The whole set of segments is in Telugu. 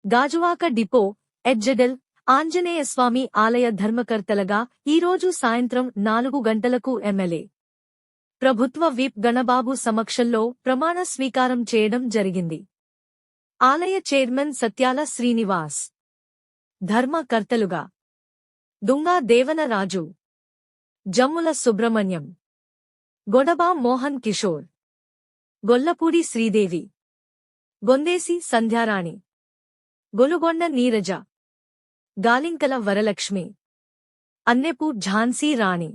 గాజువాక డిపో, ఎడ్జెడెల్, ఆంజనేయస్వామి ఆలయ ధర్మకర్తలుగా ఈరోజు సాయంత్రం 4 గంటలకు ఎమ్మెల్యే ప్రభుత్వ విప్ గణబాబు సమక్షంలో ప్రమాణ స్వీకారం చేయడం జరిగింది. ఆలయ చైర్మన్ సత్యాల శ్రీనివాస్, ధర్మకర్తలుగా దుంగా దేవనరాజు, జమ్ముల సుబ్రహ్మణ్యం, గొడబా మోహన్ కిషోర్, గొల్లపూడి శ్రీదేవి, గొందేసి సంధ్యారాణి, గొలుగొండ నీరజ, గాలింకల వరలక్ష్మి, అన్నెపు ఝాన్సీ రాణి.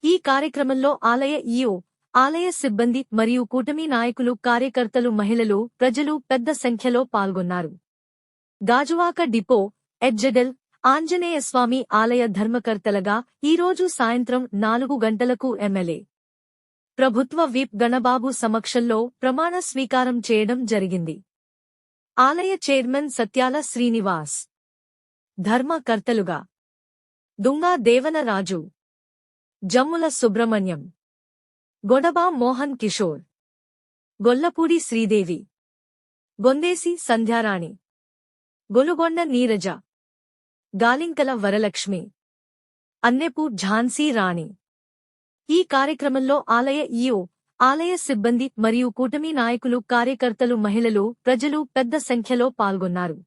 ఈ కార్యక్రమంలో ఆలయ ఈఓ, ఆలయ సిబ్బంది మరియు కూటమి నాయకులు, కార్యకర్తలు, మహిళలు, ప్రజలు పెద్ద సంఖ్యలో పాల్గొన్నారు. గాజువాక డిపో, ఎడ్జెడెల్, ఆంజనేయస్వామి ఆలయ ధర్మకర్తలుగా ఈరోజు సాయంత్రం 4 గంటలకు ఎమ్మెల్యే ప్రభుత్వ విప్ గణబాబు సమక్షంలో ప్రమాణ స్వీకారం చేయడం జరిగింది. ఆలయ చైర్మన్ సత్యాల శ్రీనివాస్, ధర్మకర్తలుగా దుంగా దేవనరాజు, జమ్ముల సుబ్రహ్మణ్యం, గొడబా మోహన్ కిషోర్, గొల్లపూడి శ్రీదేవి, గొందేసి సంధ్యారాణి, గొలుగొండ నీరజ, గాలింకల వరలక్ష్మి, అన్నెపు ఝాన్సీ రాణి. ఈ కార్యక్రమంలో ఆలయ ఈఓ, ఆలయ సిబ్బంది మరియు కూటమి నాయకులు, కార్యకర్తలు, మహిళలు, ప్రజలు పెద్ద సంఖ్యలో పాల్గొన్నారు.